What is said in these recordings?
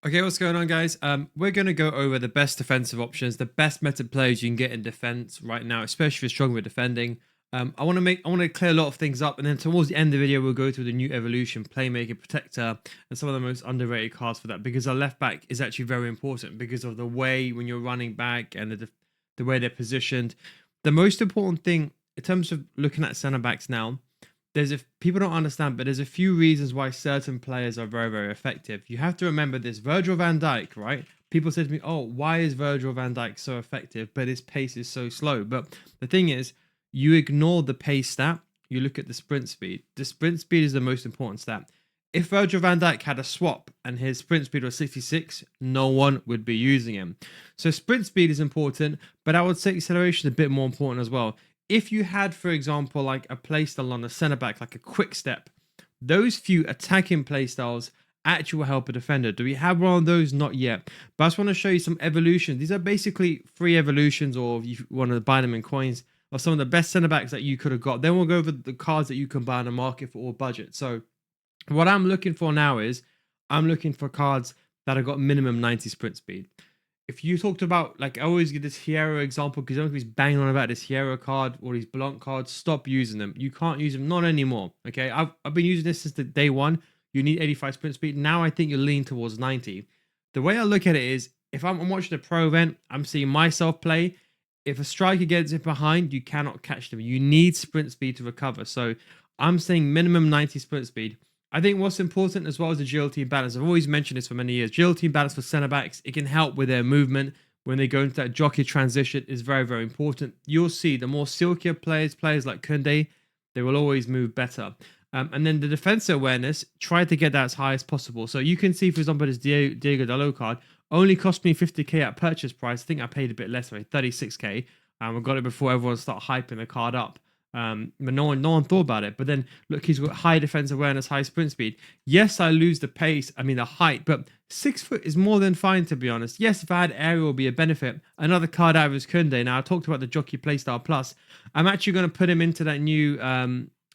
Okay, what's going on, guys? We're going to go over the best defensive options, the best meta players you can get in defense right now, especially if you're strong with defending. I want to clear a lot of things up, and then towards the end of the video, we'll go through the new evolution, playmaker, protector, and some of the most underrated cards for that. Because our left back is actually very important because of the way when you're running back and the way they're positioned. The most important thing in terms of looking at center backs now, there's a people don't understand, but there's a few reasons why certain players are very, very effective. You have to remember this. Virgil van Dijk, right? People say to me, "Oh, why is Virgil van Dijk so effective, but his pace is so slow?" But the thing is, you ignore the pace stat. You look at the sprint speed. The sprint speed is the most important stat. If Virgil van Dijk had a swap and his sprint speed was 66, no one would be using him. So sprint speed is important, but I would say acceleration is a bit more important as well. If you had, for example, like a playstyle on the center back, like a quick step, those few attacking playstyles actually will help a defender. Do we have one of those? Not yet. But I just want to show you some evolutions. These are basically free evolutions, or if you want to buy them in coins, of some of the best center backs that you could have got. Then we'll go over the cards that you can buy on the market for all budget. So what I'm looking for now is I'm looking for cards that have got minimum 90 sprint speed. If you talked about, like, I always get this hero example because everybody's banging on about this hero card or these blunt cards, stop using them. You can't use them, not anymore. Okay, I've been using this since the day one. You need 85 sprint speed. Now I think you're leaning towards 90. The way I look at it is, if I'm watching a pro event, I'm seeing myself play. If a striker gets it behind, you cannot catch them. You need sprint speed to recover. So I'm saying minimum 90 sprint speed. I think what's important as well as agility and balance. I've always mentioned this for many years. Agility and balance for centre backs, it can help with their movement when they go into that jockey transition is very, very important. You'll see the more silkier players like Kunde, they will always move better. And then the defensive awareness, try to get that as high as possible. So you can see, for example, this Diego Dalot card only cost me 50k at purchase price. I think I paid a bit less, right? 36k. I got it before everyone started hyping the card up. But no one thought about it. But then look, he's got high defense awareness, high sprint speed. Yes, I lose the pace, I mean the height, but 6 foot is more than fine, to be honest. Yes, if I had aerial, it would be a benefit. Another card out of his Kunde. Now I talked about the jockey playstyle plus. I'm actually going to put him into that new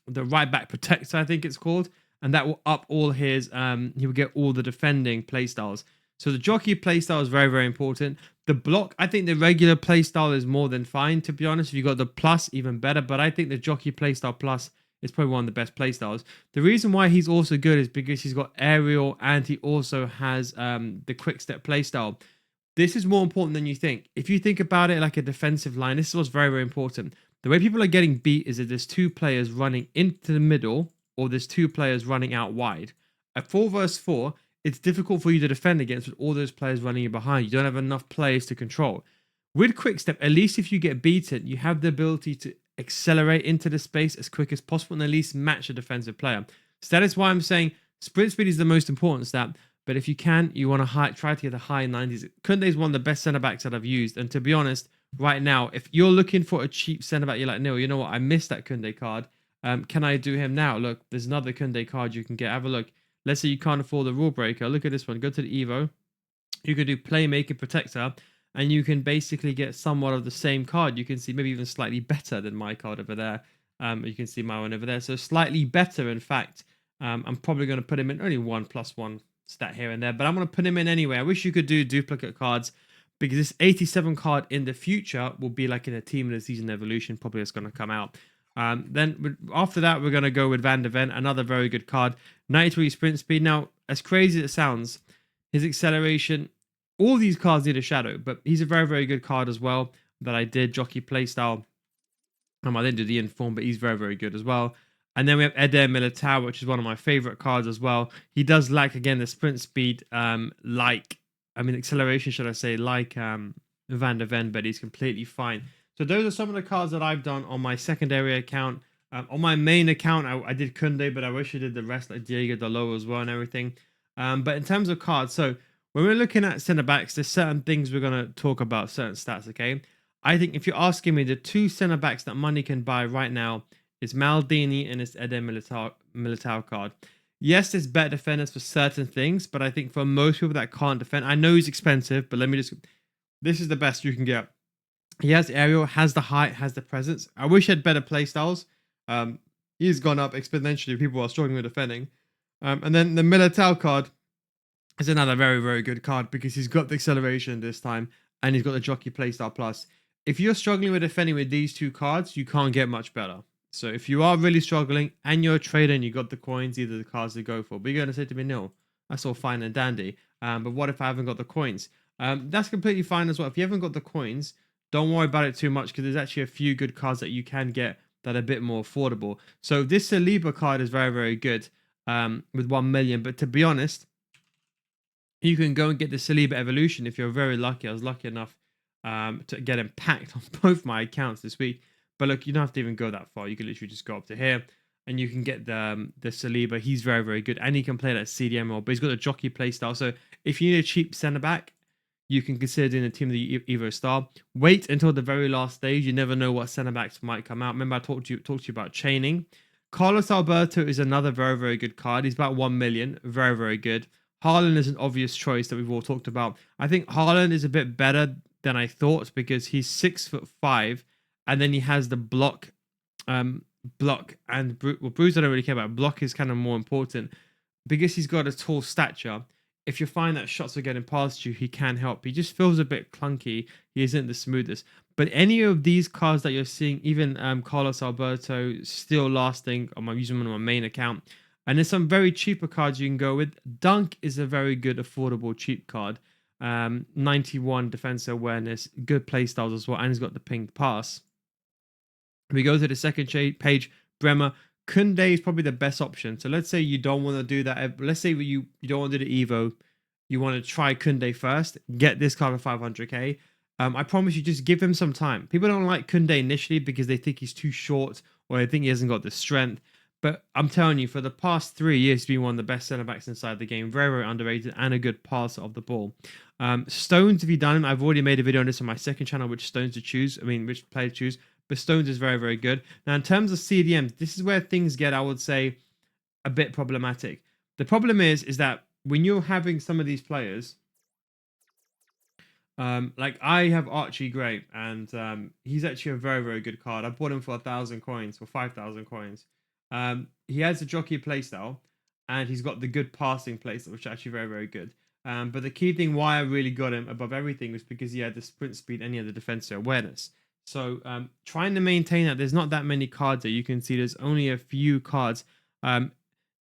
the right back protector, I think it's called, and that will up all his he will get all the defending playstyles. So the jockey playstyle is very, very important. The block, I think the regular playstyle is more than fine, to be honest. If you got the plus, even better. But I think the jockey playstyle plus is probably one of the best playstyles. The reason why he's also good is because he's got aerial and he also has the quick step playstyle. This is more important than you think. If you think about it like a defensive line, this is what's very, very important. The way people are getting beat is that there's two players running into the middle or there's two players running out wide. At 4 versus 4, it's difficult for you to defend against with all those players running you behind. You don't have enough players to control. With Quickstep, at least if you get beaten, you have the ability to accelerate into the space as quick as possible and at least match a defensive player. So that is why I'm saying sprint speed is the most important stat. But if you can, you want to try to get a high 90s. Kunde is one of the best centre backs that I've used. And to be honest, right now, if you're looking for a cheap centre back, you're like, no, you know what? I missed that Kunde card. Can I do him now? Look, there's another Kunde card you can get. Have a look. Let's say you can't afford the rule breaker. Look at this one. Go to the Evo. You can do Playmaker Protector, and you can basically get somewhat of the same card. You can see maybe even slightly better than my card over there. You can see my one over there. So slightly better, in fact. I'm probably going to put him in only 1+1 stat here and there, but I'm going to put him in anyway. I wish you could do duplicate cards because this 87 card in the future will be like in a team of the season evolution. Probably it's going to come out. Then after that, we're going to go with Van der Ven, another very good card. 93 sprint speed. Now, as crazy as it sounds, his acceleration, all these cards need a shadow, but he's a very, very good card as well that I did. Jockey playstyle. I didn't do the inform, but he's very, very good as well. And then we have Eder Militao, which is one of my favorite cards as well. He does lack, again, the sprint speed, acceleration, should I say, like Van der Ven, but he's completely fine. So those are some of the cards that I've done on my secondary account. On my main account, I did Kunde, but I wish I did the rest, like Diego Dalot as well and everything. But in terms of cards, so when we're looking at centre backs, there's certain things we're going to talk about, certain stats, okay? I think if you're asking me the two centre backs that money can buy right now, it's Maldini and it's Eder Militao card. Yes, there's better defenders for certain things, but I think for most people that can't defend, I know he's expensive, but let me just... This is the best you can get. He has aerial, has the height, has the presence. I wish he had better playstyles. He's gone up exponentially. People are struggling with defending. And then the Militao card, is another very, very good card because he's got the acceleration this time and he's got the Jockey Playstyle Plus. If you're struggling with defending with these two cards, you can't get much better. So if you are really struggling and you're a trader and you got the coins, either the cards to go for. But you're going to say to me, no, that's all fine and dandy. But what if I haven't got the coins? That's completely fine as well. If you haven't got the coins, don't worry about it too much because there's actually a few good cards that you can get that are a bit more affordable. So this Saliba card is very, very good with 1 million. But to be honest, you can go and get the Saliba Evolution if you're very lucky. I was lucky enough to get him packed on both my accounts this week. But look, you don't have to even go that far. You can literally just go up to here and you can get the Saliba. He's very, very good. And he can play that CDM role, but he's got a jockey play style. So if you need a cheap centre back, you can consider doing a team of the Evo Star. Wait until the very last stage. You never know what centre backs might come out. Remember, I talked to you about chaining. Carlos Alberto is another very, very good card. He's about 1 million. Very, very good. Haaland is an obvious choice that we've all talked about. I think Haaland is a bit better than I thought because he's 6'5", and then he has the block, block and Bruce. I don't really care about. Block is kind of more important because he's got a tall stature. If you find that shots are getting past you, he can help. He just feels a bit clunky. He isn't the smoothest. But any of these cards that you're seeing, even Carlos Alberto, still lasting. I'm using them on my main account. And there's some very cheaper cards you can go with. Dunk is a very good, affordable, cheap card. 91 defense awareness, good play styles as well, and he's got the pink pass. We go to the second page, Bremer. Kunde is probably the best option. So let's say you don't want to do that. Let's say you don't want to do the Evo. You want to try Kunde first. Get this card for 500k. I promise you, just give him some time. People don't like Kunde initially because they think he's too short or they think he hasn't got the strength. But I'm telling you, for the past 3 years, he's been one of the best centre backs inside the game. Very, very underrated and a good passer of the ball. Stones, if you done him, I've already made a video on this on my second channel, which Stones to choose. I mean, which player to choose. But Stones is very, very good. Now, in terms of CDMs, this is where things get, I would say, a bit problematic. The problem is that when you're having some of these players, like I have Archie Gray, and he's actually a very, very good card. I bought him for 1,000 coins, for 5,000 coins. He has a jockey playstyle, and he's got the good passing playstyle, which is actually very, very good. But the key thing why I really got him above everything was because he had the sprint speed and he had the defensive awareness. So trying to maintain that, there's not that many cards that you can see. There's only a few cards.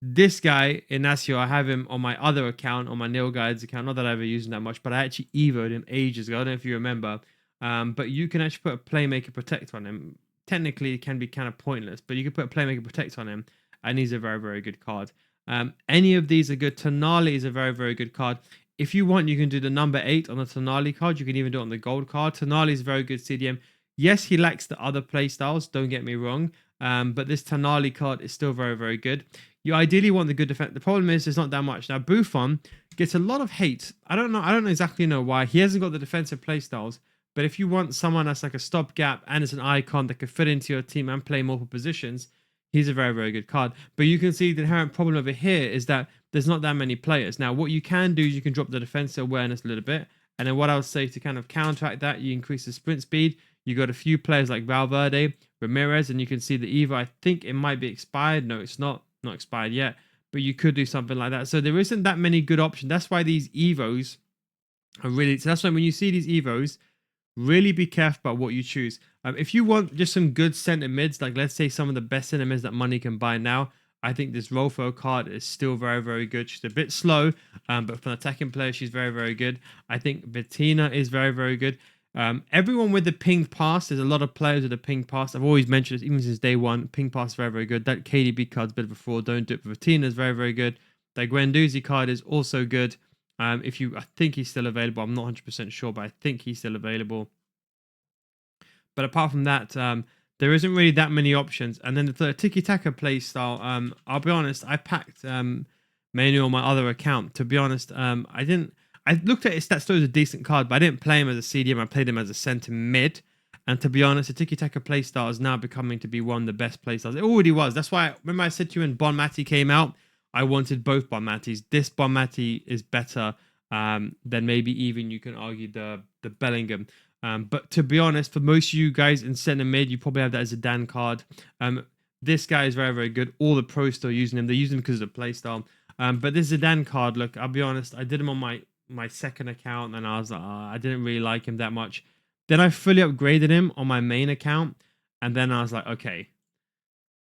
This guy, Inacio, I have him on my other account, on my Nil Guides account. Not that I ever used him that much, but I actually evoed him ages ago. I don't know if you remember. But you can actually put a Playmaker Protect on him. Technically, it can be kind of pointless, but you can put a Playmaker Protect on him, and he's a very, very good card. Any of these are good. Tonali is a very, very good card. If you want, you can do the number 8 on the Tonali card. You can even do it on the gold card. Tonali is very good CDM. Yes, he lacks the other playstyles, don't get me wrong. But this Tonali card is still very, very good. You ideally want the good defense. The problem is there's not that much. Now, Buffon gets a lot of hate. I don't know exactly why. He hasn't got the defensive playstyles. But if you want someone that's like a stopgap and it's an icon that could fit into your team and play multiple positions, he's a very, very good card. But you can see the inherent problem over here is that there's not that many players. Now, what you can do is you can drop the defensive awareness a little bit. And then what I would say to kind of counteract that, you increase the sprint speed. You got a few players like Valverde, Ramirez, and you can see the Evo. I think it might be expired. No, it's not expired yet. But you could do something like that. So there isn't that many good options. That's why these Evos are really... So that's why when you see these Evos, really be careful about what you choose. If you want just some good center mids, like let's say some of the best center mids that money can buy now, I think this Rolfo card is still very, very good. She's a bit slow, but for an attacking player, she's very, very good. I think Bettina is very, very good. Everyone with the ping pass, there's a lot of players with the ping pass. I've always mentioned this, even since day one. Ping pass is very, very good. That KDB card's a bit of a fraud. Don't do it. Bettina is very, very good. That Guendouzi card is also good. I think he's still available. I'm not 100% sure, but I think he's still available. But apart from that, there isn't really that many options. And then the tiki-taka play style, I'll be honest, I packed mainly on my other account. To be honest, I looked at his stats, thought it was a decent card, but I didn't play him as a CDM. I played him as a center mid. And to be honest, the tiki-taka playstyle is now becoming to be one of the best playstyles. It already was. That's why, remember I said to you when Bon Mati came out, I wanted both Bon Matis. This Bon Mati is better than maybe even you can argue the Bellingham. But to be honest, for most of you guys in center mid, you probably have that as a Dan card. This guy is very, very good. All the pros still using him. They're using him because of the playstyle. But this Zidane card, look, I'll be honest, I did him on my second account, and I was like, I didn't really like him that much. Then I fully upgraded him on my main account, and then I was like, okay,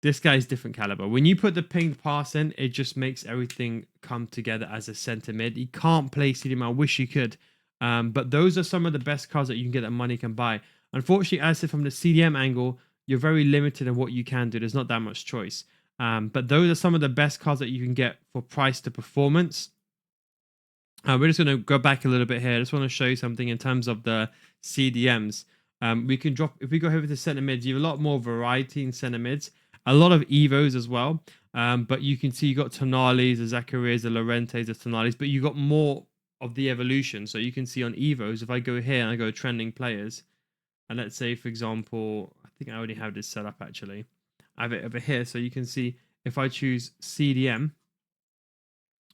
this guy's different caliber. When you put the pinged pass in, it just makes everything come together as a center mid. He can't play CDM. I wish he could. But those are some of the best cards that you can get that money can buy. Unfortunately, as I said, from the CDM angle, you're very limited in what you can do. There's not that much choice. But those are some of the best cards that you can get for price to performance. We're just going to go back a little bit here. I just want to show you something in terms of the CDMs. We can drop, if we go over to center mids, you have a lot more variety in center mids, a lot of Evos as well. But you can see you got Tonali's, the Zacharias, the Llorentes, the Tonali's, but you got more of the evolution. So you can see on Evos, if I go here and I go trending players, and let's say, for example, I think I already have this set up actually. I have it over here. So you can see if I choose CDM,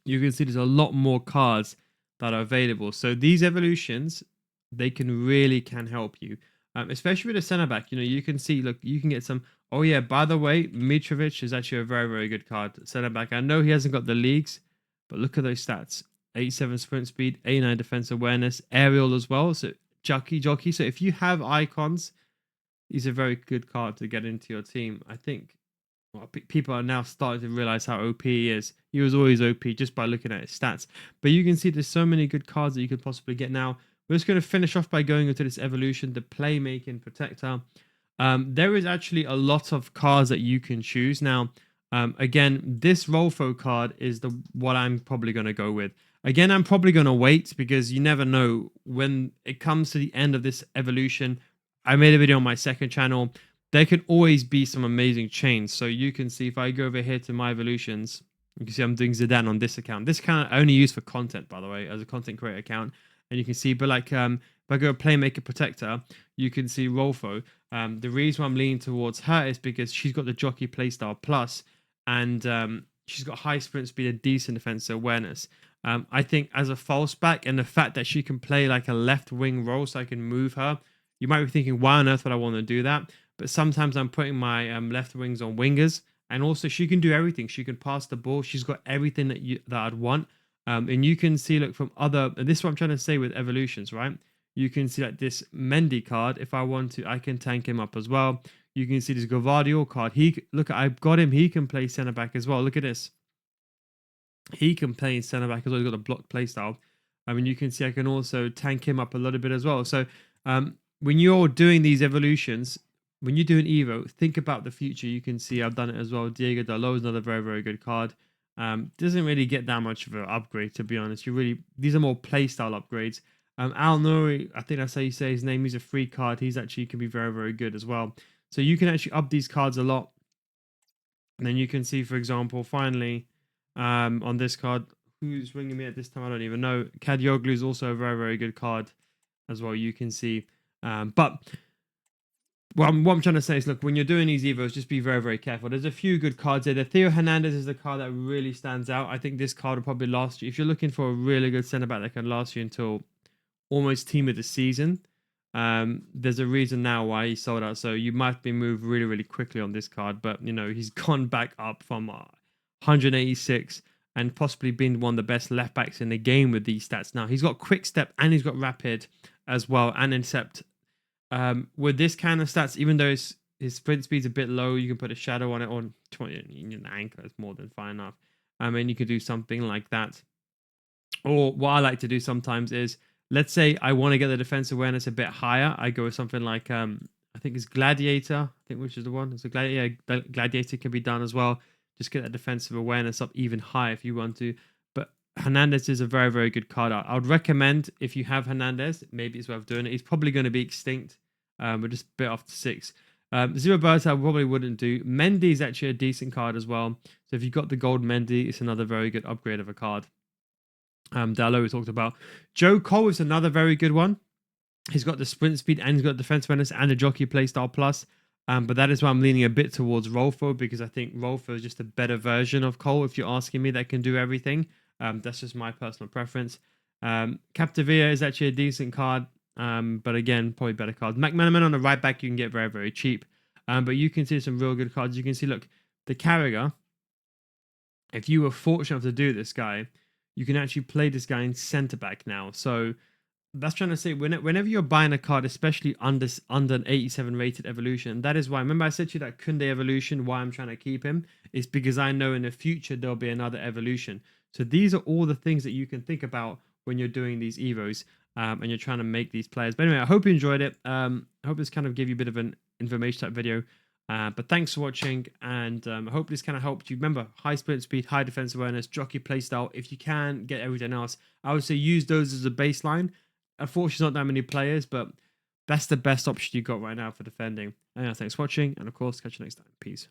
you can see there's a lot more cards that are available. So these evolutions, they can help you, especially with a center back. You know, you can see, look, you can get some. Oh yeah, by the way, Mitrovic is actually a very, very good card center back. I know he hasn't got the leagues, but look at those stats: 87 sprint speed, 89 defense awareness, aerial as well. So jockey. So if you have icons, he's a very good card to get into your team. I think people are now starting to realize how OP he is. He was always OP just by looking at his stats. But you can see there's so many good cards that you could possibly get now. We're just going to finish off by going into this evolution, the Playmaking Protector. There is actually a lot of cards that you can choose. Now, again, this Rolfo card is the what I'm probably going to go with. Again, I'm probably going to wait because you never know when it comes to the end of this evolution. I made a video on my second channel. There could always be some amazing chains. So you can see if I go over here to my evolutions, you can see I'm doing Zidane on this account. This account I only use for content, by the way, as a content creator account. And you can see, but like if I go Playmaker Protector, you can see Rolfo. The reason why I'm leaning towards her is because she's got the Jockey Playstyle Plus, and she's got high sprint speed and decent defensive awareness. I think as a false back, and the fact that she can play like a left wing role, so I can move her, you might be thinking, why on earth would I want to do that? But sometimes I'm putting my left wings on wingers, and also she can do everything. She can pass the ball. She's got everything that I'd want. And you can see, look, from other, and this is what I'm trying to say with evolutions, right? You can see like this Mendy card. If I want to, I can tank him up as well. You can see this Gvardiol card. Look, I've got him. He can play center back as well. Look at this. He can play center back as well. He's got a block play style. I mean, you can see I can also tank him up a little bit as well. So when you're doing these evolutions, when you do an Evo, think about the future. You can see I've done it as well. Diego Dalot is another very, very good card. Doesn't really get that much of an upgrade, to be honest. These are more playstyle upgrades. Al Nouri, I think that's how you say his name. He's a free card. He's actually can be very, very good as well. So you can actually up these cards a lot. And then you can see, for example, finally, on this card, who's ringing me at this time? I don't even know. Kadioglu is also a very, very good card as well. You can see, but what I'm trying to say is, look, when you're doing these Evos, just be very, very careful. There's a few good cards there. The Theo Hernandez is the card that really stands out. I think this card will probably last you. If you're looking for a really good centre-back that can last you until almost team of the season, there's a reason now why he sold out. So you might be moved really, really quickly on this card. But, you know, he's gone back up from 186 and possibly been one of the best left-backs in the game with these stats. Now, he's got quick step and he's got rapid as well and intercept. With this kind of stats, even though his sprint speed's a bit low, you can put a shadow on it on 20 an anchor. It's more than fine enough. I mean, you could do something like that. Or what I like to do sometimes is, let's say I want to get the defense awareness a bit higher. I go with something like I think it's Gladiator. I think which is the one. It's a Gladiator can be done as well. Just get that defensive awareness up even higher if you want to. But Hernandez is a very, very good card. I would recommend if you have Hernandez, maybe it's worth doing it. He's probably going to be extinct. We're just a bit off to 6. Zero Birds I probably wouldn't do. Mendy is actually a decent card as well. So if you've got the gold Mendy, it's another very good upgrade of a card. Dalot we talked about. Joe Cole is another very good one. He's got the sprint speed and he's got defense awareness and the jockey playstyle plus. But that is why I'm leaning a bit towards Rolfo, because I think Rolfo is just a better version of Cole, if you're asking me, that can do everything. That's just my personal preference. Captivia is actually a decent card, but again, probably better cards. McManaman on the right back you can get very, very cheap. But you can see some real good cards. You can see, look, the Carragher if you were fortunate enough to do this guy, you can actually play this guy in centre back now. So that's trying to say whenever you're buying a card, especially under an 87 rated evolution, that is why. Remember, I said to you that Kunde evolution. Why I'm trying to keep him is because I know in the future there'll be another evolution. So these are all the things that you can think about when you're doing these evos, and you're trying to make these players. But anyway, I hope you enjoyed it. I hope this kind of gave you a bit of an information type video. But thanks for watching, and I hope this kind of helped you. Remember, high sprint speed, high defense awareness, jockey playstyle. If you can get everything else, I would say use those as a baseline. Unfortunately, not that many players, but that's the best option you got right now for defending. Anyway, thanks for watching, and of course, catch you next time. Peace.